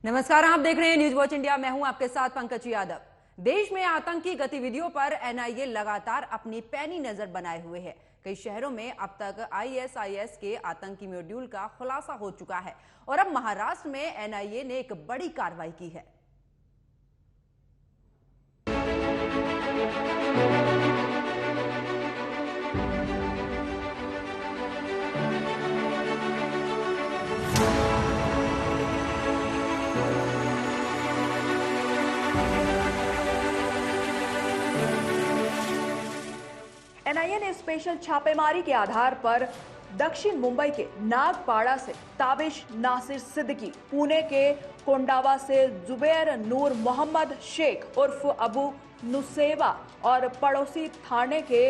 नमस्कार, आप देख रहे हैं न्यूज वॉच इंडिया। मैं हूं आपके साथ पंकज यादव। देश में आतंकी गतिविधियों पर एनआईए लगातार अपनी पैनी नजर बनाए हुए है। कई शहरों में अब तक आईएसआईएस के आतंकी मॉड्यूल का खुलासा हो चुका है और अब महाराष्ट्र में एनआईए ने एक बड़ी कार्रवाई की है। एनआईए ने स्पेशल छापेमारी के आधार पर दक्षिण मुंबई के नागपाड़ा से ताबिश नासिर सिद्दीकी, पुणे के कोंडावा से जुबैर नूर मोहम्मद शेख उर्फ अबू नुसेबा और पड़ोसी थाने के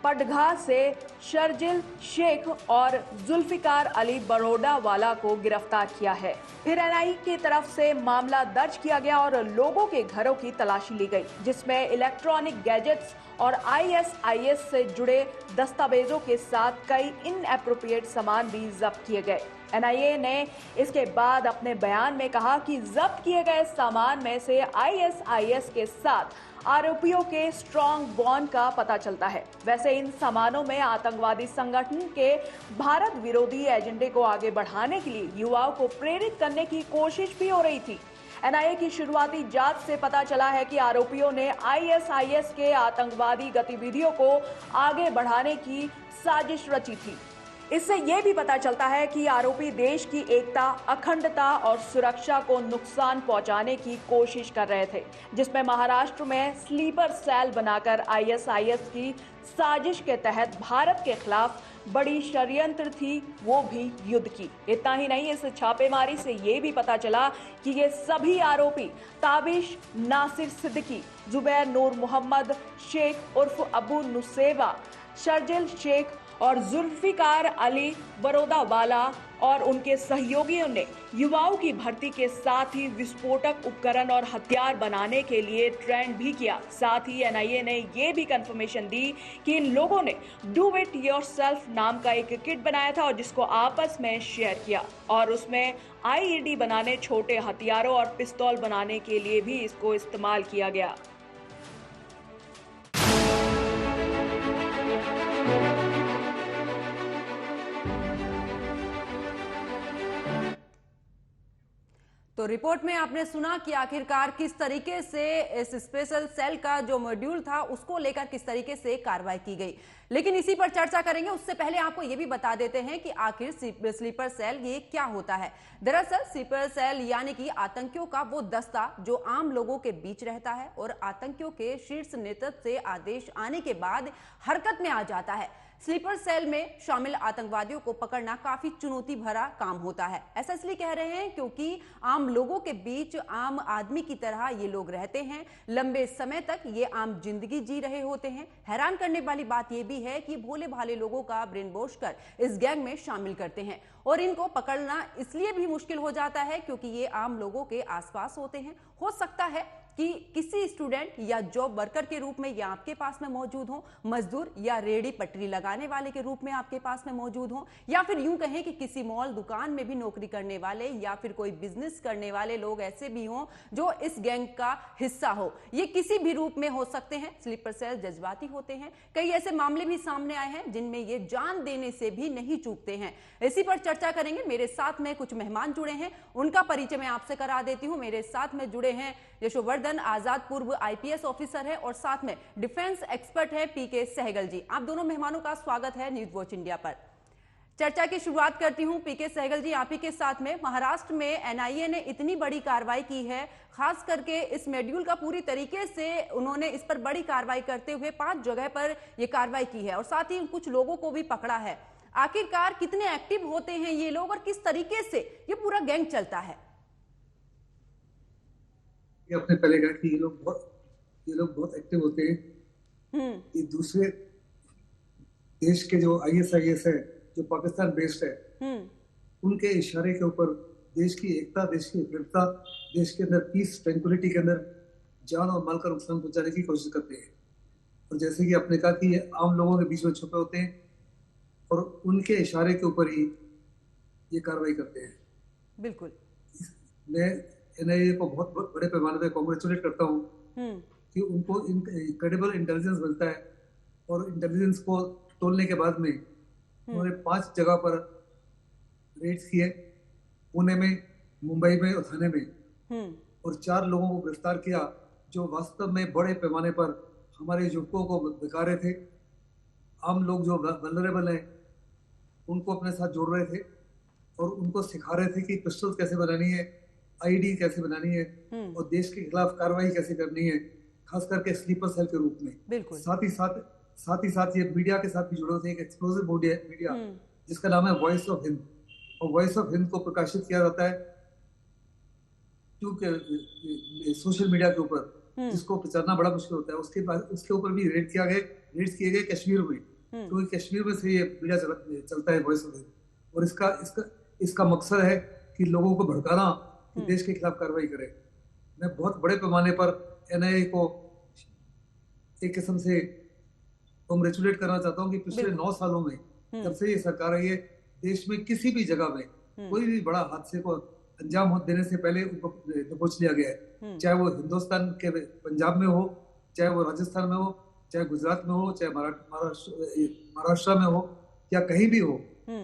पटघा से शर्जिल शेख और जुल्फिकार अली बरोडा वाला को गिरफ्तार किया है। फिर एनआईए की तरफ से मामला दर्ज किया गया और लोगों के घरों की तलाशी ली गई, जिसमें इलेक्ट्रॉनिक गैजेट्स और आईएसआईएस से जुड़े दस्तावेजों के साथ कई इनएप्रोप्रिएट सामान भी जब्त किए गए। एनआईए ने इसके बाद अपने बयान में कहा कि जब्त किए गए सामान में से आईएसआईएस के साथ आरोपियों के स्ट्रॉन्ग बॉन्ड का पता चलता है। वैसे इन सामानों में आतंकवादी संगठन के भारत विरोधी एजेंडे को आगे बढ़ाने के लिए युवाओं को प्रेरित करने की कोशिश भी हो रही थी। एनआईए की शुरुआती जांच से पता चला है कि आरोपियों ने आईएसआईएस के आतंकवादी गतिविधियों को आगे बढ़ाने की साजिश रची थी। इससे यह भी पता चलता है कि आरोपी देश की एकता, अखंडता और सुरक्षा को नुकसान पहुंचाने की कोशिश कर रहे थे, जिसमें महाराष्ट्र में स्लीपर सेल बनाकर आईएसआईएस की साजिश के तहत भारत के खिलाफ बड़ी षड्यंत्र थी, वो भी युद्ध की। इतना ही नहीं, इस छापेमारी से ये भी पता चला कि ये सभी आरोपी ताबिश नासिर सिद्दीकी, जुबैर नूर मोहम्मद शेख उर्फ अबू नुसेबा, शर्जिल शेख और जुल्फिकार अली बरोदा वाला और उनके सहयोगियों ने युवाओं की भर्ती के साथ ही विस्फोटक उपकरण और हथियार बनाने के लिए ट्रेंड भी किया। साथ ही एनआईए ने यह भी कंफर्मेशन दी कि इन लोगों ने डू इट योरसेल्फ नाम का एक किट बनाया था और जिसको आपस में शेयर किया और उसमें आईईडी बनाने, छोटे हथियारों और पिस्तौल बनाने के लिए भी इसको इस्तेमाल किया गया। तो रिपोर्ट में आपने सुना कि आखिरकार किस तरीके से इस स्पेशल सेल का जो मॉड्यूल था उसको लेकर किस तरीके से कार्रवाई की गई, लेकिन इसी पर चर्चा करेंगे। उससे पहले आपको यह भी बता देते हैं कि आखिर स्लीपर सेल ये क्या होता है। दरअसल स्लीपर सेल यानी कि आतंकियों का वो दस्ता जो आम लोगों के बीच रहता है और आतंकियों के शीर्ष नेतृत्व से आदेश आने के बाद हरकत में आ जाता है। स्लीपर सेल में शामिल आतंकवादियों को पकड़ना काफी चुनौती भरा काम होता है। ऐसा इसलिए कह रहे हैं क्योंकि आम लोगों के बीच आम आदमी की तरह ये लोग रहते हैं, लंबे समय तक ये आम जिंदगी जी रहे होते हैं। हैरान करने वाली बात यह भी है कि भोले भाले लोगों का ब्रेन वॉश कर इस गैंग में शामिल करते हैं और इनको पकड़ना इसलिए भी मुश्किल हो जाता है क्योंकि ये आम लोगों के आसपास होते हैं। हो सकता है कि किसी स्टूडेंट या जॉब वर्कर के रूप में या आपके पास में मौजूद हो, मजदूर या रेडी पटरी लगाने वाले के रूप में आपके पास में मौजूद हो, या फिर यूं कहें कि किसी मॉल दुकान में भी नौकरी करने वाले या फिर कोई बिजनेस करने वाले लोग ऐसे भी हों जो इस गैंग का हिस्सा हो। ये किसी भी रूप में हो सकते हैं। स्लीपर सेल जज्बाती होते हैं। कई ऐसे मामले भी सामने आए हैं जिनमें ये जान देने से भी नहीं चूकते हैं। इसी पर चर्चा करेंगे। मेरे साथ में कुछ मेहमान जुड़े हैं, उनका परिचय मैं आपसे करा देती हूं। मेरे साथ में जुड़े हैं यशोवर्धन आजाद, पूर्व आईपीएस ऑफिसर है और साथ में डिफेंस एक्सपर्ट है पीके सहगल जी। आप दोनों मेहमानों का स्वागत है न्यूज वॉच इंडिया पर। चर्चा की शुरुआत करती हूं पीके सहगल जी, आप ही के साथ में। महाराष्ट्र में एनआईए ने इतनी बड़ी कार्रवाई की है, खास करके इस मॉड्यूल का पूरी तरीके से उन्होंने इस पर बड़ी कार्रवाई करते हुए 5 जगह पर यह कार्रवाई की है और साथ ही कुछ लोगों को भी पकड़ा है। आखिरकार कितने एक्टिव होते हैं ये लोग और किस तरीके से ये पूरा गैंग चलता है? आपने पहले कहा कि ये लोग बहुत एक्टिव होते हैं। ये दूसरे देश के जो आईएसआईएस है, जो पाकिस्तान बेस्ड है, उनके इशारे के ऊपर देश की एकता, देश की अखंडता, देश के अंदर पीस, ट्रैंक्विलिटी के अंदर जान और माल का नुकसान पहुंचाने की कोशिश करते हैं। और जैसे कि आपने कहा कि ये आम लोगों के बीच में छुपे होते हैं और उनके इशारे के ऊपर ही ये कार्रवाई करते हैं। बिल्कुल। मैं एनआईए को बहुत बड़े पैमाने पे कॉन्ग्रेचुलेट करता हूँ कि उनको इनक्रेडिबल इंटेलिजेंस मिलता है, और इंटेलिजेंस को तोड़ने के बाद में उन्होंने 5 जगह पर रेड्स किए, पुणे में, मुंबई में और थाने में, और 4 लोगों को गिरफ्तार किया जो वास्तव में बड़े पैमाने पर हमारे युवकों को दिखा रहे थे। आम लोग जो वल्नरेबल हैं उनको अपने साथ जोड़ रहे थे और उनको सिखा रहे थे कि पिस्टल कैसे बनानी है, आईडी कैसे बनानी है और देश के खिलाफ कार्रवाई कैसे करनी है, खास करके स्लीपर सेल के रूप में। साथ ही साथ ये मीडिया के साथ भी जुड़े थे, एक एक्सप्लोसिव मीडिया जिसका नाम है वॉइस ऑफ हिंद, और वॉइस ऑफ हिंद को प्रकाशित किया जाता है क्योंकि सोशल मीडिया के ऊपर, जिसको प्रचारना बड़ा मुश्किल होता है। उसके बाद उसके ऊपर भी रेड्स किए गए कश्मीर में, क्योंकि कश्मीर में से ये मीडिया चलता है वॉइस ऑफ हिंद, और इसका मकसद है कि लोगों को भड़काना कि देश के खिलाफ कार्रवाई करे। मैं बहुत बड़े पैमाने पर एनआईए को एक किस्म से कॉन्ग्रेचुलेट करना चाहता हूँ कि पिछले 9 सालों में जब से ये सरकार आई है, देश में किसी भी जगह में कोई भी बड़ा हादसे को अंजाम देने से पहले उनको दबोच लिया गया है, चाहे वो हिंदुस्तान के पंजाब में हो, चाहे वो राजस्थान में हो, चाहे गुजरात में हो, चाहे महाराष्ट्र में हो, या कहीं भी हो,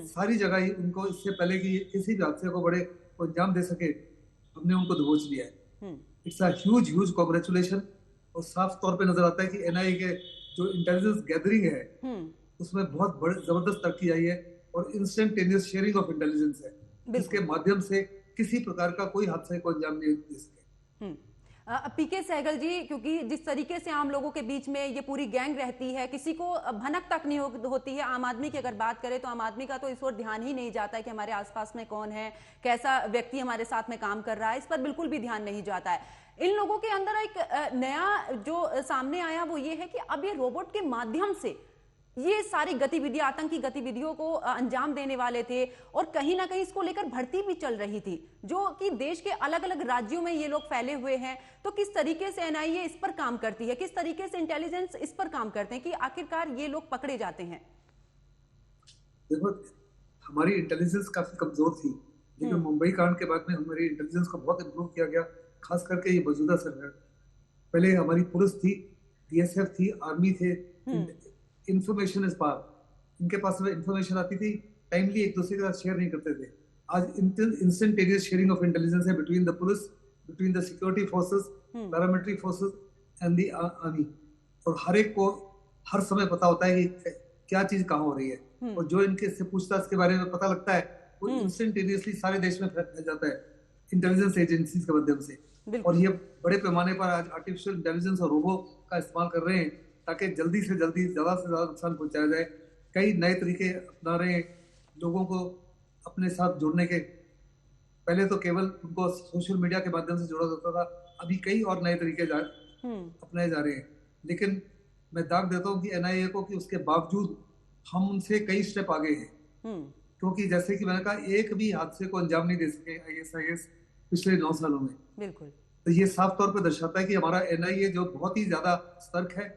सारी जगह ही उनको इससे पहले कि किसी भी हादसे को बड़े को अंजाम दे सके, हमने उनको दबोच लिया है। It's a huge congratulation. और साफ तौर पे नजर आता है कि एनआईए के जो इंटेलिजेंस गैदरिंग है उसमें बहुत बड़ी जबरदस्त तरक्की आई है, और इंस्टेंटेनियस शेयरिंग ऑफ इंटेलिजेंस है, जिसके माध्यम से किसी प्रकार का कोई हादसे को अंजाम नहीं दे सके। पीके सहगल जी, क्योंकि जिस तरीके से आम लोगों के बीच में ये पूरी गैंग रहती है, किसी को भनक तक नहीं होती है। आम आदमी की अगर बात करें तो आम आदमी का तो इस ओर ध्यान ही नहीं जाता है कि हमारे आसपास में कौन है, कैसा व्यक्ति हमारे साथ में काम कर रहा है, इस पर बिल्कुल भी ध्यान नहीं जाता है। इन लोगों के अंदर एक नया जो सामने आया वो ये है कि अब ये रोबोट के माध्यम से ये सारी गतिविधियां, आतंकी गतिविधियों को अंजाम देने वाले थे, और कहीं ना कहीं इसको लेकर भर्ती भी चल रही थी, जो कि देश के अलग अलग राज्यों में ये लोग फैले हुए हैं। तो किस तरीके से एनआईए इस पर काम करती है, किस तरीके से इंटेलिजेंस इस पर काम करते हैं कि आखिरकार ये लोग पकड़े जाते हैं? देखो, हमारी इंटेलिजेंस काफी कमजोर थी, लेकिन मुंबई कांड के बाद में हमारी इंटेलिजेंस को बहुत इम्प्रूव किया गया, खास करके ये मौजूदा सरकार। पहले हमारी पुलिस थी, बीएसएफ थी, आर्मी थे, इंफॉर्मेशन इज पावर। इनके पास में इंफॉर्मेशन आती थी, टाइमली एक दूसरे के साथ शेयर नहीं करते थे। आज इंस्टेंटेनियस शेयरिंग ऑफ इंटेलिजेंस है between the police, between the security forces, paramilitary forces and the army, और हर एक को हर समय पता होता है कि क्या चीज कहाँ हो रही है, और जो इनके से पूछताछ के बारे में पता लगता है वो इंस्टेंटेनियसली सारे देश में फैल जाता है इंटेलिजेंस एजेंसीज के माध्यम से। और ये बड़े पैमाने पर आज आर्टिफिशियल इंटेलिजेंस और रोबो का इस्तेमाल कर रहे हैं ताकि जल्दी से जल्दी ज्यादा से ज्यादा नुकसान पहुंचाया जाए। कई नए तरीके अपना रहे हैं लोगों को अपने साथ जोड़ने के। पहले तो केवल उनको सोशल मीडिया के माध्यम से जोड़ा जाता था, अभी कई और नए तरीके अपनाए जा रहे हैं। लेकिन मैं दाग देता हूँ कि एनआईए को कि उसके बावजूद हम उनसे कई स्टेप आगे हैं, क्योंकि जैसे कि मैंने कहा, एक भी हादसे को अंजाम नहीं दे सके आईएसआईएस पिछले 9 सालों में। बिल्कुल। तो ये साफ तौर पर दर्शाता है कि हमारा एनआईए जो बहुत ही ज्यादा सतर्क है,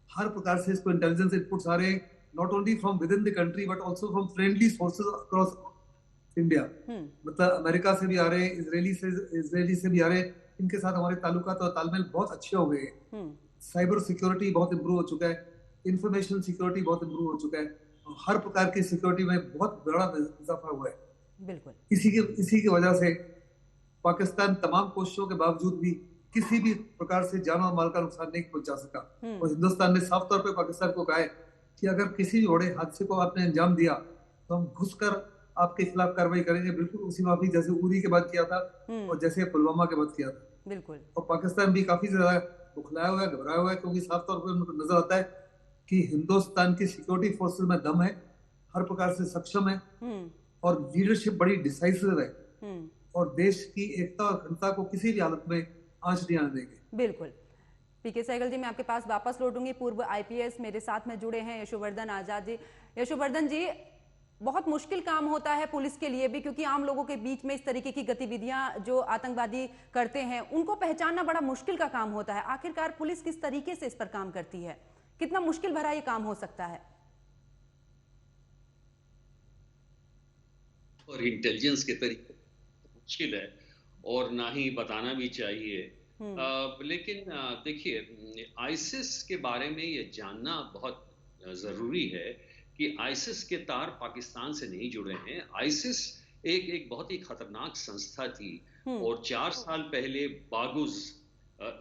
हर प्रकार से इसको इंटेलिजेंस इनपुट्स आ रहे हैं, not only from with in the country but also from friendly sources across India. मतलब अमेरिका से भी आ रहे हैं, इजरायली से भी आ रहे हैं। इनके साथ हमारे ताल्लुकात और तालमेल बहुत अच्छे हो गए हैं। साइबर सिक्योरिटी बहुत इंप्रूव हो चुका है, इंफॉर्मेशन सिक्योरिटी बहुत इंप्रूव हो चुका है, हर प्रकार की सिक्योरिटी में बहुत बड़ा इजाफा हुआ है। बिल्कुल। इसी की वजह से पाकिस्तान तमाम कोशिशों के बावजूद भी किसी भी प्रकार से जान और माल का नुकसान नहीं पहुंचा सका। और हिंदुस्तान ने साफ तौर पे पाकिस्तान को कहा है कि अगर किसी भी बड़े हादसे को आपने अंजाम दिया तो हम घुसकर आपके खिलाफ कार्रवाई करेंगे, बिल्कुल उसी माफी जैसे उरी के बाद किया था और जैसे पुलवामा के बाद किया था। बिल्कुल। और पाकिस्तान भी काफी ज्यादा बुखलाया हुआ है, घबराया हुआ है, क्योंकि साफ तौर पर उनको नजर आता है कि हिंदुस्तान की सिक्योरिटी फोर्सेस में दम है, हर प्रकार से सक्षम है, और लीडरशिप बड़ी डिसाइसिव है, और देश की एकता और अखंडता को किसी भी हालत में आंच नहीं आने देंगे। बिल्कुल। पीके सहगल जी, मैं आपके पास वापस लौटूंगी। पूर्व आईपीएस मेरे साथ में जुड़े हैं यशोवर्धन आजाद जी। यशोवर्धन जी, बहुत मुश्किल काम होता है पुलिस के लिए भी, क्योंकि आम लोगों के बीच में इस तरीके की गतिविधियां जो आतंकवादी करते हैं उनको पहचानना बड़ा मुश्किल का काम होता है। आखिरकार पुलिस किस तरीके से इस पर काम करती है, कितना मुश्किल भरा ये काम हो सकता है? और इंटेलिजेंस के तरीके मुश्किल है, और ना ही बताना भी चाहिए। लेकिन देखिए, आईसिस के बारे में ये जानना बहुत जरूरी है कि आईसिस के तार पाकिस्तान से नहीं जुड़े हैं। आईसिस एक एक बहुत ही खतरनाक संस्था थी, और 4 साल पहले बागुज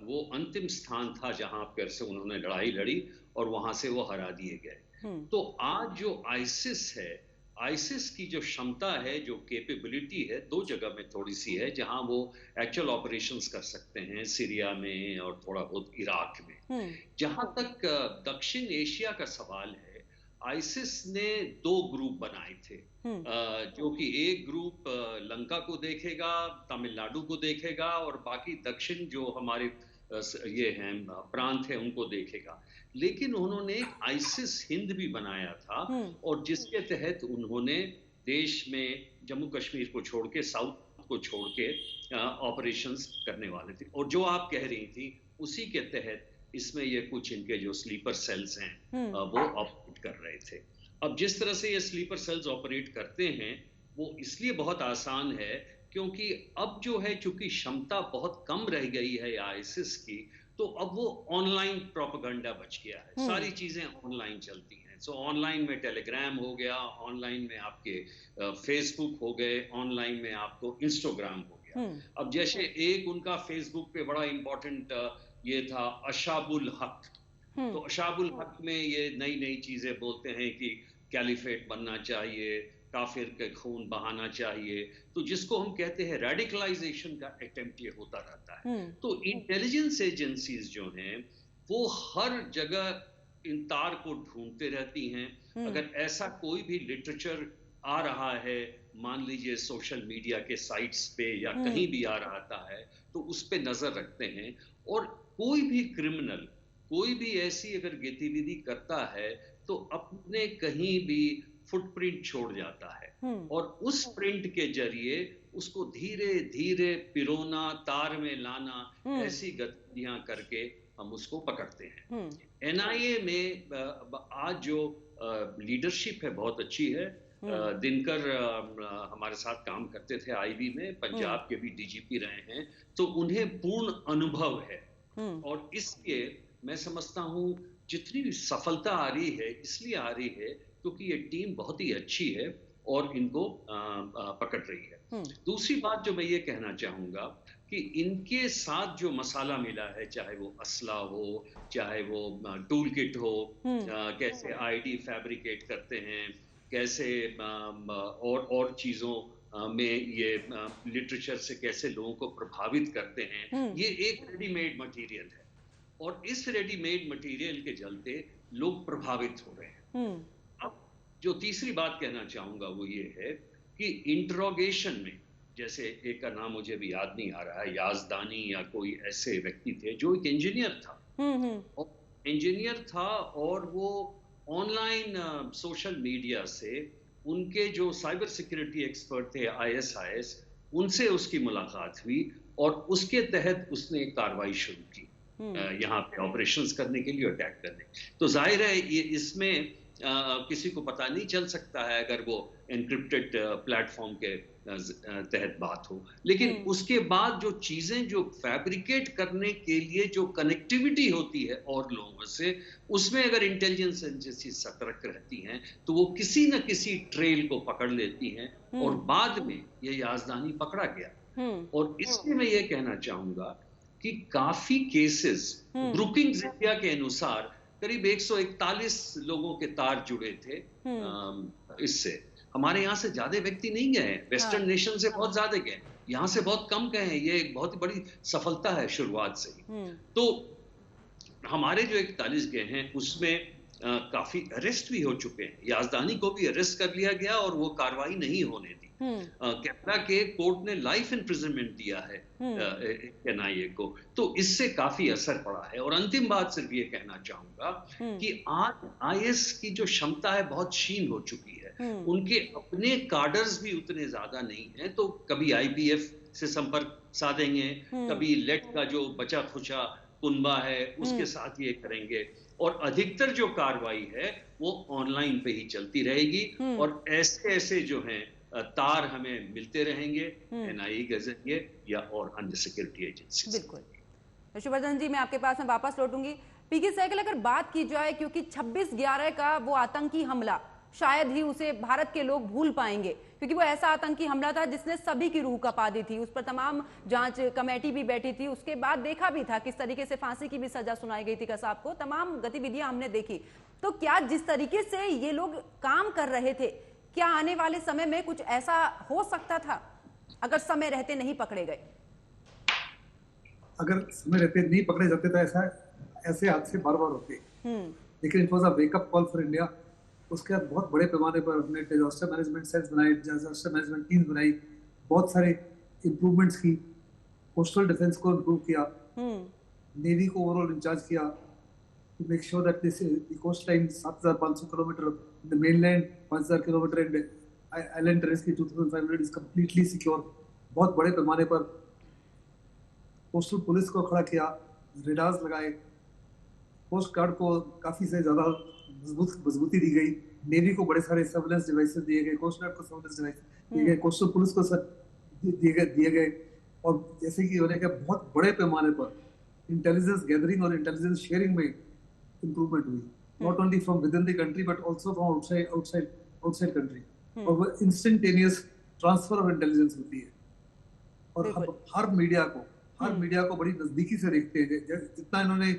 वो अंतिम स्थान था जहां पर से उन्होंने लड़ाई लड़ी और वहां से वो हरा दिए गए। तो आज जो आईसिस है, आईसिस की जो क्षमता है, जो कैपेबिलिटी है, दो जगह में थोड़ी सी है जहां वो एक्चुअल ऑपरेशंस कर सकते हैं, सीरिया में और थोड़ा बहुत इराक में। जहां तक दक्षिण एशिया का सवाल है, आईसिस ने 2 ग्रुप बनाए थे, जो कि एक ग्रुप लंका को देखेगा, तमिलनाडु को देखेगा, और बाकी दक्षिण जो हमारे ये हैं प्रांत है उनको देखेगा। लेकिन उन्होंने एक आईसिस हिंद भी बनाया था, और जिसके तहत उन्होंने देश में जम्मू कश्मीर को छोड़ के, साउथ को छोड़ के ऑपरेशंस करने वाले थे। और जो आप कह रही थी उसी के तहत इसमें ये कुछ इनके जो स्लीपर सेल्स हैं वो ऑपरेट कर रहे थे। अब जिस तरह से ये स्लीपर सेल्स ऑपरेट करते हैं वो इसलिए बहुत आसान है क्योंकि अब जो है, चूंकि क्षमता बहुत कम रह गई है आईसिस की, तो अब वो ऑनलाइन प्रोपेगेंडा बच गया है। सारी चीजें ऑनलाइन चलती हैं। सो ऑनलाइन में टेलीग्राम हो गया, ऑनलाइन में आपके फेसबुक हो गए, ऑनलाइन में आपको इंस्टाग्राम हो गया। अब जैसे एक उनका फेसबुक पे बड़ा इंपॉर्टेंट ये था अशाबुल हक। तो अशाबुल हक में ये नई नई चीजें बोलते हैं कि कैलिफेट बनना चाहिए, काफिर के खून बहाना चाहिए, तो जिसको हम कहते हैं रेडिकलाइजेशन का अटेम्प्ट ये होता रहता है। तो इंटेलिजेंस एजेंसीज जो हैं वो हर जगह इन तार को ढूंढते रहती हैं। अगर ऐसा कोई भी लिटरेचर आ रहा है, मान लीजिए सोशल मीडिया के साइट्स पे या कहीं भी आ रहा है, तो उस पे नजर रखते हैं। और कोई भी क्रिमिनल कोई भी ऐसी अगर गतिविधि करता है तो अपने कहीं भी फुटप्रिंट छोड़ जाता है, और उस प्रिंट के जरिए उसको धीरे धीरे पिरोना, तार में लाना, ऐसी गतिविधियां करके हम उसको पकड़ते हैं। एनआईए में आज जो लीडरशिप है बहुत अच्छी है। दिनकर हमारे साथ काम करते थे आईबी में, पंजाब के भी डीजीपी रहे हैं, तो उन्हें पूर्ण अनुभव है। और इसलिए मैं समझता हूं जितनी भी सफलता आ रही है इसलिए आ रही है क्योंकि ये टीम बहुत ही अच्छी है और इनको पकड़ रही है। दूसरी बात जो मैं ये कहना चाहूंगा कि इनके साथ जो मसाला मिला है, चाहे वो असला हो, चाहे वो टूल किट हो, कैसे आईडी फैब्रिकेट करते हैं, कैसे और चीजों में ये लिटरेचर से कैसे लोगों को प्रभावित करते हैं, ये एक रेडीमेड मटेरियल है। और इस रेडीमेड मटेरियल के चलते लोग प्रभावित हो रहे हैं। अब जो तीसरी बात कहना चाहूंगा वो ये है कि इंट्रोगेशन में, जैसे एक का नाम मुझे भी याद नहीं आ रहा है, याजदानी या कोई ऐसे व्यक्ति थे जो एक इंजीनियर था, और वो ऑनलाइन सोशल मीडिया से उनके जो साइबर सिक्योरिटी एक्सपर्ट थे ISIS, उनसे उसकी मुलाकात हुई और उसके तहत उसने एक कार्रवाई शुरू की यहाँ पे ऑपरेशंस करने के लिए, अटैक करने। तो जाहिर है ये इसमें किसी को पता नहीं चल सकता है अगर वो एनक्रिप्टेड प्लेटफॉर्म के तहत बात हो। लेकिन उसके बाद जो चीजें जो फैब्रिकेट करने के लिए जो कनेक्टिविटी होती है और लोगों से, उसमें अगर इंटेलिजेंस एजेंसी सतर्क रहती हैं तो वो किसी न किसी ट्रेल को पकड़ लेती हैं, और बाद में ये याजदानी पकड़ा गया। और इसलिए मैं ये कहना चाहूंगा कि काफी केसेस ब्रुकिंग्स इंडिया के अनुसार करीब 141 लोगों के तार जुड़े थे इससे। हमारे यहाँ से ज्यादा व्यक्ति नहीं गए, वेस्टर्न नेशन से बहुत ज्यादा गए, यहाँ से बहुत कम गए हैं। ये एक बहुत ही बड़ी सफलता है शुरुआत से ही। तो हमारे जो 41 गए हैं उसमें काफी अरेस्ट भी हो चुके हैं। याजदानी को भी अरेस्ट कर लिया गया और वो कार्रवाई नहीं होने दी। कैनेडा के कोर्ट ने लाइफ इम्प्रिजनमेंट दिया है एनआईए को, तो इससे काफी असर पड़ा है। और अंतिम बात सिर्फ ये कहना चाहूंगा कि आज आईएस की जो क्षमता है बहुत क्षीण हो चुकी है। उनके अपने कार्डर्स भी उतने ज्यादा नहीं है, तो कभी आईपीएफ से संपर्क साधेंगे, कभी लेट का जो बचा खुचा कुनबा है उसके साथ ये करेंगे, और अधिकतर जो कार्रवाई है वो ऑनलाइन पे ही चलती रहेगी। और ऐसे ऐसे जो हैं तार हमें मिलते रहेंगे एनआईए के जरिए या और अन्य सिक्योरिटी एजेंसी। बिल्कुल। हर्षवर्धन जी, मैं आपके पास में वापस लौटूंगी। पीके सहगल, अगर बात की जाए, क्योंकि 26/11 का वो आतंकी हमला शायद ही उसे भारत के लोग भूल पाएंगे, क्योंकि वो ऐसा आतंकी हमला था जिसने सभी की रूह कपा दी थी। उस पर तमाम जांच कमेटी भी बैठी थी, उसके बाद देखा भी था किस तरीके से फांसी की भी सजा सुनाई गई थी कसाब को, तमाम गतिविधियां हमने देखी। तो क्या जिस तरीके से ये लोग काम कर रहे थे, क्या आने वाले समय में कुछ ऐसा हो सकता था अगर समय रहते नहीं पकड़े गए? अगर समय रहते नहीं पकड़े जाते तो ऐसे हादसे बार बार होते। लेकिन it was a wake up call for India. उसके बाद बहुत बड़े पैमाने पर हमने डिजास्टर मैनेजमेंट सेल्स बनाए, डिजास्टर मैनेजमेंट टीम बनाई, बहुत सारे इंप्रूवमेंट्स की, कोस्टल डिफेंस को इंप्रूव किया, नेवी को ओवरऑल इंचार्ज किया to make sure that this the coast line 7500 kilometre, the mainland 5000 kilometre and island territory 2500 is completely secure. बहुत बड़े पैमाने पर कोस्टल पुलिस को खड़ा किया, रेडार्स लगाए, कोस्ट गार्ड को काफी से ज्यादा मजबूती दी गई, नेवी को बड़े सारे सर्वेलेंस डिवाइसेस दिए गए, कोस्ट गार्ड को सर्वेलेंस डिवाइस दिए गए, कोस्टल पुलिस को दिए गए। और जैसे कि उन्होंने कहा, बहुत बड़े पैमाने पर इंटेलिजेंस गैदरिंग और इंटेलिजेंस शेयरिंग में इंप्रूवमेंट हुई, not only from with in the country but also from outside country. और वो इंस्टेंटेनियस ट्रांसफर ऑफ इंटेलिजेंस होती है। और हर मीडिया को बड़ी नजदीकी से देखते हैं। जितना इन्होंने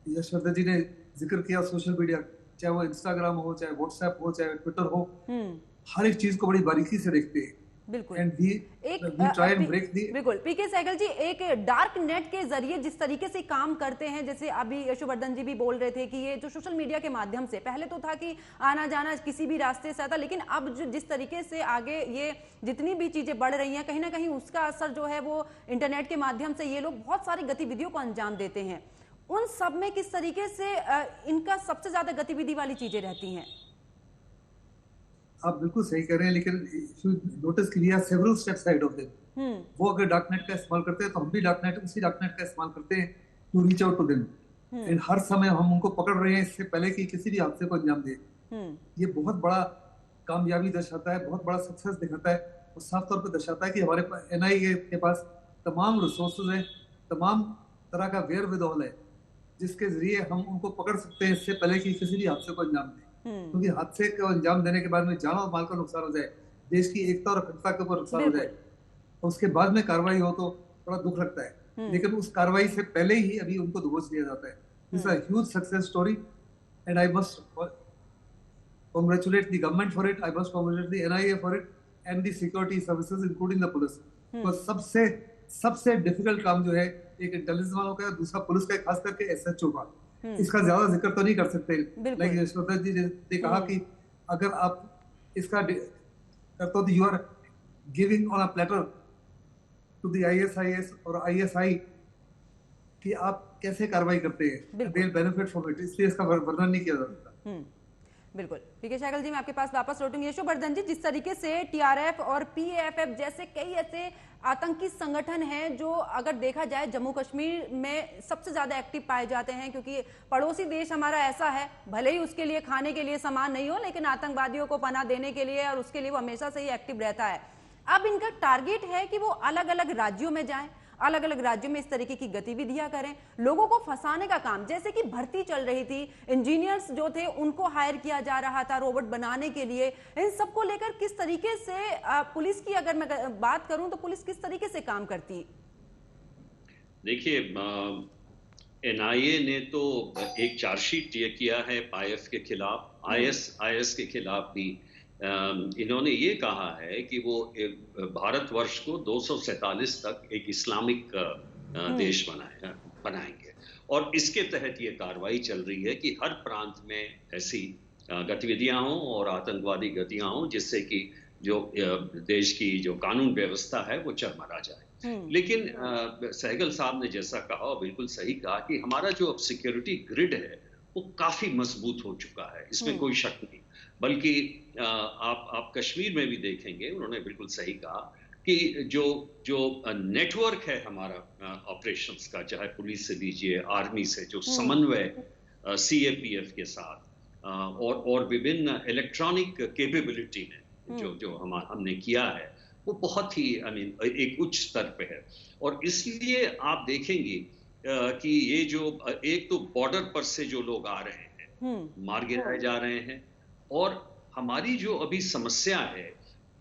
यशवर्धन जी ने जिक्र किया, सोशल मीडिया, चाहे वो इंस्टाग्राम हो, चाहे व्हाट्सएप हो, चाहे ट्विटर हो, हर एक चीज को बड़ी बारीकी से देखते हैं। बिल्कुल। बिल्कुल पीके सहगल जी, एक डार्क नेट के जरिए जिस तरीके से काम करते हैं, जैसे अभी यशवर्धन जी भी बोल रहे थे कि ये जो सोशल मीडिया के माध्यम से, पहले तो था कि आना जाना किसी भी रास्ते से आता, लेकिन अब जो जिस तरीके से आगे ये जितनी भी चीजें बढ़ रही हैं, कहीं ना कहीं उसका असर जो है वो इंटरनेट के माध्यम से ये लोग बहुत सारी गतिविधियों को अंजाम देते हैं। उन सब में किस तरीके से इनका सबसे ज्यादा गतिविधि वाली चीजें रहती हैं? आप बिल्कुल सही कह रहे हैं, लेकिन नोटिस कीजिए several steps ahead of them. वो अगर डार्कनेट का इस्तेमाल करते हैं तो हम भी उसी डार्कनेट का इस्तेमाल करते हैं to reach out to them. And हर समय हम उनको पकड़ रहे हैं इससे पहले कि किसी भी हादसे को अंजाम दें। ये बहुत बड़ा कामयाबी दर्शाता है, बहुत बड़ा सक्सेस दिखाता है, और साफ तौर पर दर्शाता है कि हमारे पास एनआईए के पास तमाम रिसोर्सेज हैं, तमाम तरह का वेयर विदऑल है, जिसके जरिए हम उनको पकड़ सकते हैं इससे पहले कि किसी भी हादसे को अंजाम दें। क्योंकि हादसे को अंजाम देने के बाद में जान और माल का नुकसान हो जाए, देश की एकता और अखंडता के ऊपर नुकसान हो जाए, और उसके बाद में कार्रवाई हो तो थोड़ा दुख लगता है। लेकिन उस कार्रवाई से पहले ही अभी उनको दबोच दिया जाता है। This is a huge success story and I must congratulate the government for it, I must congratulate the NIA for it and the security services including the police. तो सबसे डिफिकल्ट काम जो है एक इंटेलिजेंस वालों का, दूसरा पुलिस का, खास करके एसएचओ का। इसका ज्यादा जिक्र तो नहीं कर सकते, लाइक यशवर्धन जी ने कहा कि अगर आप इसका करते हो तो you are giving on a platter to the ISIS और आईएसआई कि आप कैसे कार्रवाई करते हैं, दे बेनिफिट फ्रॉम इट, इसलिए इसका वर्णन नहीं किया जा सकता। बिल्कुल। पीके सहगल जी, मैं आपके पास वापस लौटूंगी। यशवर्धन जी, जिस तरीके से टीआरएफ और पीएफएफ जैसे कई ऐसे आतंकी संगठन हैं जो अगर देखा जाए जम्मू कश्मीर में सबसे ज्यादा एक्टिव पाए जाते हैं, क्योंकि पड़ोसी देश हमारा ऐसा है, भले ही उसके लिए खाने के लिए सामान नहीं हो, लेकिन आतंकवादियों को पनाह देने के लिए और उसके लिए वो हमेशा से ही एक्टिव रहता है। अब इनका टारगेट है कि वो अलग अलग राज्यों में जाएं, अलग अलग राज्यों में इस तरीके की गतिविधियां करें, लोगों को फंसाने का काम। जैसे कि भर्ती चल रही थी, इंजीनियर्स जो थे उनको हायर किया जा रहा था रोबोट बनाने के लिए। इन सब को लेकर किस तरीके से पुलिस की अगर मैं बात करूं तो पुलिस किस तरीके से काम करती है? देखिए, एनआईए ने तो एक चार्जशीट किया है पायफ के खिलाफ, आईएस के खिलाफ भी। इन्होंने ये कहा है कि वो भारतवर्ष को 247 तक एक इस्लामिक देश बनाएंगे, और इसके तहत ये कार्रवाई चल रही है कि हर प्रांत में ऐसी गतिविधियां हों और आतंकवादी गतियां हों जिससे कि जो देश की जो कानून व्यवस्था है वो चरमरा जाए। लेकिन सहगल साहब ने जैसा कहा, बिल्कुल सही कहा, कि हमारा जो अब सिक्योरिटी ग्रिड है वो काफी मजबूत हो चुका है, इसमें कोई शक नहीं। बल्कि आप कश्मीर में भी देखेंगे, उन्होंने बिल्कुल सही कहा कि जो नेटवर्क है हमारा ऑपरेशंस का, चाहे पुलिस से लीजिए, आर्मी से, जो समन्वय सीएपीएफ के साथ और विभिन्न इलेक्ट्रॉनिक कैपेबिलिटी में जो हमने किया है वो बहुत ही एक उच्च स्तर पे है। और इसलिए आप देखेंगे कि ये जो एक तो बॉर्डर पर से जो लोग आ रहे हैं मार गिराए जा रहे हैं, और हमारी जो अभी समस्या है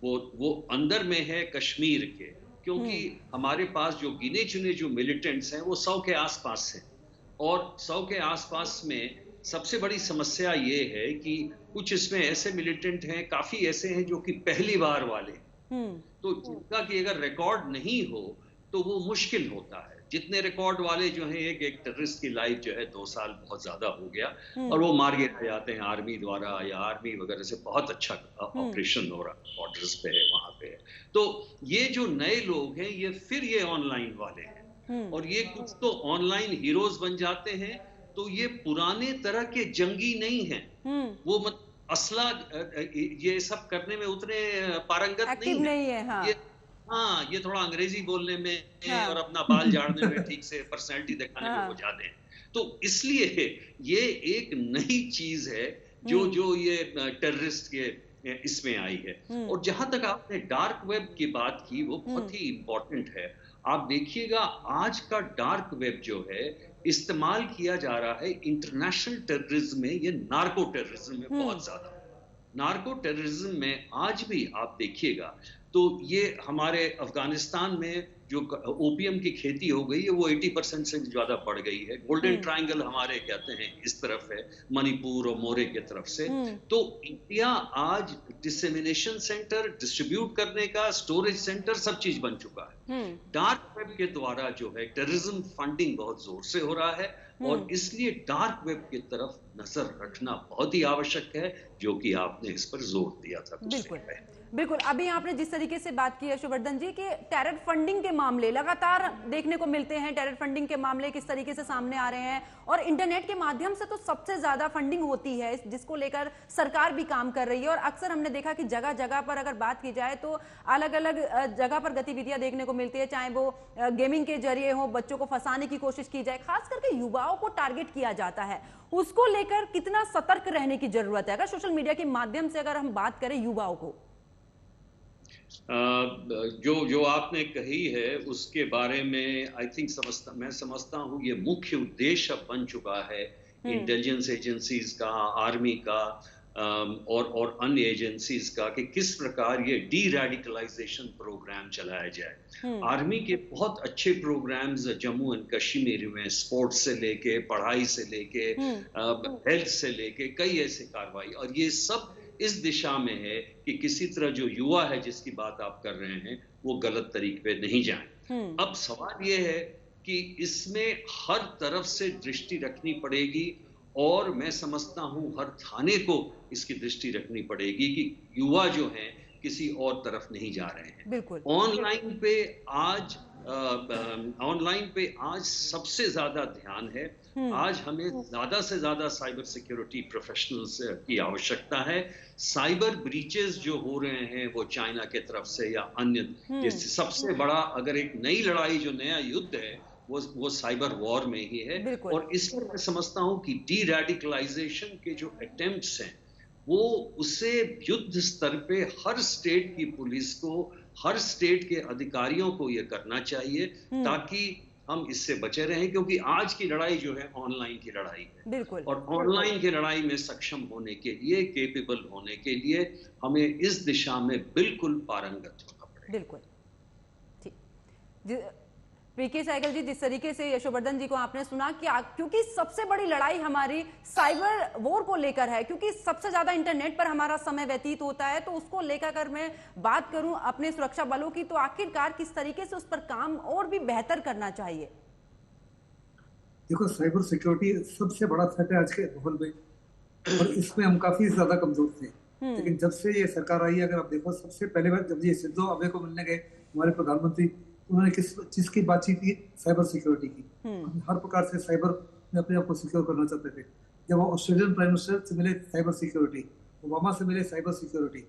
वो अंदर में है कश्मीर के, क्योंकि हमारे पास जो गिने चुने जो मिलिटेंट्स हैं वो 100 के आसपास हैं, और 100 के आसपास में सबसे बड़ी समस्या ये है कि कुछ इसमें ऐसे मिलिटेंट हैं, काफी ऐसे हैं जो कि पहली बार वाले, तो जिनका कि अगर रिकॉर्ड नहीं हो तो वो मुश्किल होता है। जितने रिकॉर्ड वाले जो हैं, एक टेररिस्ट की लाइफ जो है 2 साल बहुत ज्यादा हो गया, और वो मार गिराए जाते हैं आर्मी द्वारा, या आर्मी वगैरह से बहुत अच्छा ऑपरेशन हो रहा है, बॉर्डर्स पे है, वहां पे है। तो ये जो नए लोग हैं ये फिर ये ऑनलाइन वाले हैं, और ये कुछ तो ऑनलाइन हीरोज बन जाते हैं, तो ये पुराने तरह के जंगी नहीं हैं, वो असला ये सब करने में उतने पारंगत नहीं है। हाँ, ये थोड़ा अंग्रेजी बोलने में और अपना बाल झाड़ने में ठीक से पर्सनैलिटी दिखाने में वो जाते हैं। तो इसलिए ये एक नई चीज है जो ये टेररिस्ट के इसमें आई है। और जहां तक आपने डार्क वेब की बात की वो बहुत ही इंपॉर्टेंट है। आप देखिएगा आज का डार्क वेब जो है इस्तेमाल किया जा रहा है इंटरनेशनल टेररिज्म में, ये नार्को टेररिज्म में बहुत ज्यादा। नार्को टेररिज्म में आज भी आप देखिएगा तो ये हमारे अफगानिस्तान में जो ओपियम की खेती हो गई है वो 80% से ज्यादा बढ़ गई है। गोल्डन ट्रायंगल हमारे कहते हैं इस तरफ है, मणिपुर और मोरे की तरफ से। तो इंडिया आज डिसेमिनेशन सेंटर, डिस्ट्रीब्यूट करने का स्टोरेज सेंटर, सब चीज बन चुका है। डार्क वेब के द्वारा जो है टेररिज्म फंडिंग बहुत जोर से हो रहा है, और इसलिए डार्क वेब की तरफ नजर रखना बहुत ही आवश्यक है, जो कि आपने इस पर जोर दिया था कुछ दिन पहले। बिल्कुल, अभी आपने जिस तरीके से बात की है यशोवर्धन जी कि टेरर फंडिंग के मामले लगातार देखने को मिलते हैं, टेरर फंडिंग के मामले किस तरीके से सामने आ रहे हैं, और इंटरनेट के माध्यम से तो सबसे ज्यादा फंडिंग होती है, जिसको लेकर सरकार भी काम कर रही है। और अक्सर हमने देखा कि जगह जगह पर अगर बात की जाए तो अलग अलग जगह पर गतिविधियां देखने को मिलती है, चाहे वो गेमिंग के जरिए हो, बच्चों को फंसाने की कोशिश की जाए, खास करके युवाओं को टारगेट किया जाता है। उसको लेकर कितना सतर्क रहने की जरूरत है, अगर सोशल मीडिया के माध्यम से अगर हम बात करें युवाओं को? जो आपने कही है उसके बारे में मैं समझता हूँ ये मुख्य उद्देश्य बन चुका है इंटेलिजेंस एजेंसीज का, आर्मी का और अन्य एजेंसीज का, कि किस प्रकार ये डी रेडिकलाइजेशन प्रोग्राम चलाया जाए। आर्मी के बहुत अच्छे प्रोग्राम्स जम्मू एंड कश्मीर में स्पोर्ट्स से लेके, पढ़ाई से लेके, हेल्थ से लेके, कई ऐसे कार्रवाई, और ये सब इस दिशा में है कि किसी तरह जो युवा है जिसकी बात आप कर रहे हैं वो गलत तरीके पे नहीं जाए। अब सवाल ये है कि इसमें हर तरफ से दृष्टि रखनी पड़ेगी, और मैं समझता हूं हर थाने को इसकी दृष्टि रखनी पड़ेगी कि युवा जो हैं किसी और तरफ नहीं जा रहे हैं। बिल्कुल। ऑनलाइन पे आज सबसे ज्यादा ध्यान है। आज हमें ज्यादा से ज्यादा साइबर सिक्योरिटी प्रोफेशनल्स की आवश्यकता है। साइबर ब्रीचेस जो हो रहे हैं वो चाइना के तरफ से या अन्य, जैसे सबसे बड़ा अगर एक नई लड़ाई जो नया युद्ध है वो साइबर वॉर में ही है। और इसलिए मैं समझता हूं कि डी रेडिकलाइजेशन के जो अटेम्प्ट्स हैं वो उसे युद्ध स्तर पे हर स्टेट की पुलिस को, हर स्टेट के अधिकारियों को ये करना चाहिए, ताकि हम इससे बचे रहें, क्योंकि आज की लड़ाई जो है ऑनलाइन की लड़ाई है। बिल्कुल। और ऑनलाइन की लड़ाई में सक्षम होने के लिए, केपेबल होने के लिए हमें इस दिशा में बिल्कुल पारंगत होना पड़ेगा। बिल्कुल ठीक। पीके सहगल जी, जिस तरीके से यशोवर्धन जी को आपने सुना कि क्योंकि सबसे बड़ी लड़ाई हमारी साइबर वॉर को लेकर है, क्योंकि सबसे ज्यादा इंटरनेट पर हमारा समय व्यतीत होता है, तो उसको लेकर अगर मैं बात करूं अपने सुरक्षा बलों की, तो आखिरकार किस तरीके से उस पर काम और भी बेहतर करना चाहिए? देखो, साइबर सिक्योरिटी सबसे बड़ा थ्रेट है आज के माहौल में, और इसमें हम काफी ज्यादा कमजोर थे। लेकिन जब से ये सरकार आई है, अगर आप देखो, सबसे पहले बार जब ये सिद्धो अबे को मिलने गए हमारे प्रधानमंत्री, उन्होंने किस चीज की बातचीत की? साइबर सिक्योरिटी की। हर प्रकार से साइबर में अपने आप को सिक्योर करना चाहते थे। जब वो ऑस्ट्रेलियन प्राइम मिनिस्टर से मिले, साइबर सिक्योरिटी, ओबामा से मिले, साइबर सिक्योरिटी,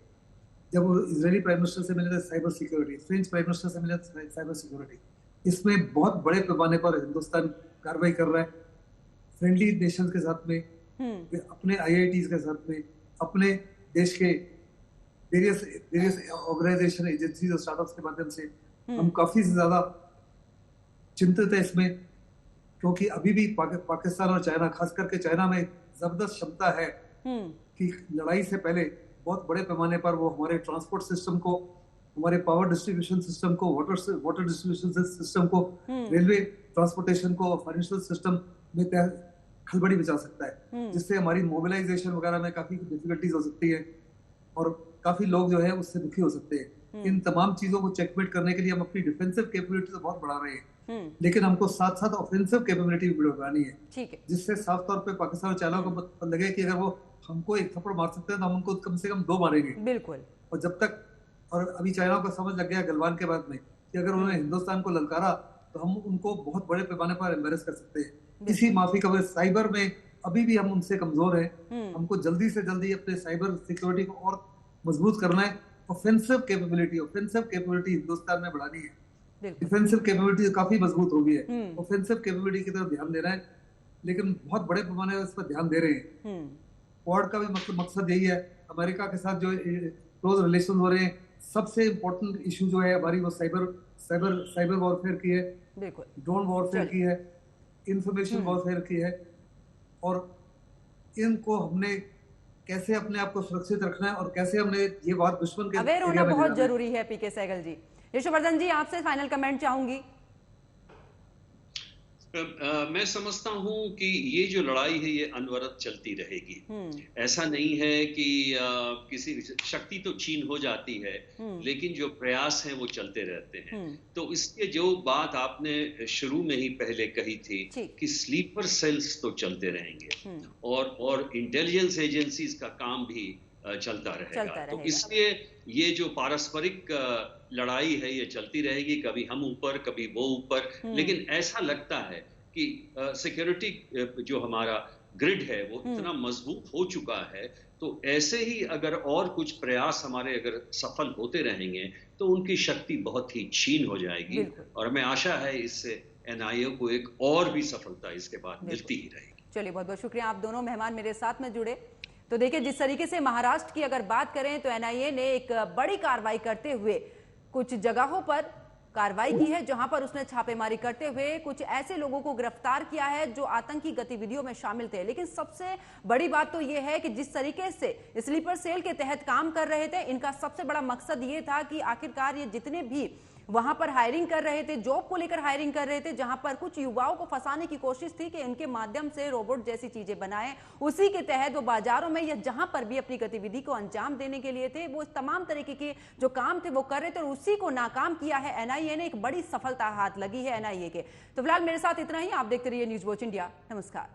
जब वो इजरायली प्राइम मिनिस्टर से मिले, cyber security, French prime minister से मिले, साइबर सिक्योरिटी। इसमें बहुत बड़े पैमाने पर हिंदुस्तान कार्रवाई कर रहा है, फ्रेंडली नेशन के साथ में, अपने IITs के साथ में, अपने देश के वेरियस वेरियस ऑर्गेनाइजेशन, एजेंसीज और स्टार्टअप्स के माध्यम से हम काफी ज्यादा चिंतित है इसमें, क्योंकि अभी भी पाकिस्तान और चाइना, खास करके चाइना में जबरदस्त क्षमता है कि लड़ाई से पहले बहुत बड़े पैमाने पर वो हमारे ट्रांसपोर्ट सिस्टम को, हमारे पावर डिस्ट्रीब्यूशन सिस्टम को, वाटर डिस्ट्रीब्यूशन सिस्टम को, रेलवे ट्रांसपोर्टेशन को, फाइनेंशियल सिस्टम में खलबड़ी मचा सकता है, जिससे हमारी मोबिलाइजेशन वगैरह में काफी डिफिकल्टीज हो सकती है और काफी लोग जो है उससे दुखी हो सकते हैं। इन तमाम चीजों को चेकमेट करने के लिए हम अपनी डिफेंसिव कैपेबिलिटी तो बहुत बढ़ा रहे हैं, लेकिन हमको साथ साथ ऑफेंसिव कैपेबिलिटी भी बढ़ानी है, जिससे साफ तौर पे पाकिस्तान और चाइना को लगे कि अगर वो हमको एक थप्पड़ मार सकते हैं तो हम उनको कम से कम 2 मारेंगे। बिल्कुल। और जब तक, और अभी चाइना को समझ लग गया गलवान के बाद में कि अगर उन्होंने हिंदुस्तान को ललकारा तो हम उनको बहुत बड़े पैमाने पर एम्बेरस कर सकते हैं। इसी माफी कवर साइबर में अभी भी हम उनसे कमजोर हैं, हमको जल्दी से जल्दी अपने साइबर सिक्योरिटी को और मजबूत करना है। ऑफेंसिव कैपेबिलिटी हिंदुस्तान में बढ़ानी है। डिफेंसिव कैपेबिलिटी काफी मजबूत हो गई है, ऑफेंसिव कैपेबिलिटी की तरफ ध्यान देना है, लेकिन बहुत बड़े पैमाने पर इस पर ध्यान दे रहे हैं। क्वाड का भी मकसद यही है। अमेरिका के साथ जो क्लोज रिलेशन हो रहे हैं, सबसे इम्पोर्टेंट इशू जो है हमारी वो साइबर वॉरफेयर की है, ड्रोन वॉरफेयर की है, इंफॉर्मेशन वॉरफेयर की है, और इनको हमने कैसे अपने आप को सुरक्षित रखना है और कैसे हमने ये बात दुश्मन के अवेयर होना बहुत जरूरी है। पीके सहगल जी, यशोवर्धन जी आपसे फाइनल कमेंट चाहूंगी। मैं समझता हूं कि ये जो लड़ाई है ये अनवरत चलती रहेगी। ऐसा नहीं है कि किसी शक्ति तो छीन हो जाती है, लेकिन जो प्रयास हैं वो चलते रहते हैं। तो इसके जो बात आपने शुरू में ही पहले कही थी कि स्लीपर सेल्स तो चलते रहेंगे और इंटेलिजेंस एजेंसीज का काम भी चलता रहेगा। तो इसलिए ये जो पारस्परिक लड़ाई है ये चलती रहेगी, कभी हम ऊपर कभी वो ऊपर, लेकिन ऐसा लगता है कि सिक्योरिटी जो हमारा ग्रिड है वो इतना मजबूत हो चुका है, तो ऐसे ही अगर और कुछ प्रयास हमारे अगर सफल होते रहेंगे तो उनकी शक्ति बहुत ही क्षीण हो जाएगी, और हमें आशा है इससे NIA को एक और भी सफलता इसके बाद मिलती ही रहेगी। चलिए, बहुत बहुत शुक्रिया, आप दोनों मेहमान मेरे साथ में जुड़े। तो देखिए, जिस तरीके से महाराष्ट्र की अगर बात करें तो NIA ने एक बड़ी कार्रवाई करते हुए कुछ जगहों पर कार्रवाई की है, जहां पर उसने छापेमारी करते हुए कुछ ऐसे लोगों को गिरफ्तार किया है जो आतंकी गतिविधियों में शामिल थे। लेकिन सबसे बड़ी बात तो यह है कि जिस तरीके से स्लीपर सेल के तहत काम कर रहे थे, इनका सबसे बड़ा मकसद ये था कि आखिरकार ये जितने भी वहां पर हायरिंग कर रहे थे, जॉब को लेकर हायरिंग कर रहे थे, जहां पर कुछ युवाओं को फंसाने की कोशिश थी कि इनके माध्यम से रोबोट जैसी चीजें बनाएं, उसी के तहत वो बाजारों में या जहां पर भी अपनी गतिविधि को अंजाम देने के लिए थे, वो तमाम तरीके के जो काम थे वो कर रहे थे, और उसी को नाकाम किया है NIA ने। एक बड़ी सफलता हाथ लगी है NIA के। तो फिलहाल मेरे साथ इतना ही। आप देखते रहिए न्यूज़ वॉच इंडिया। नमस्कार।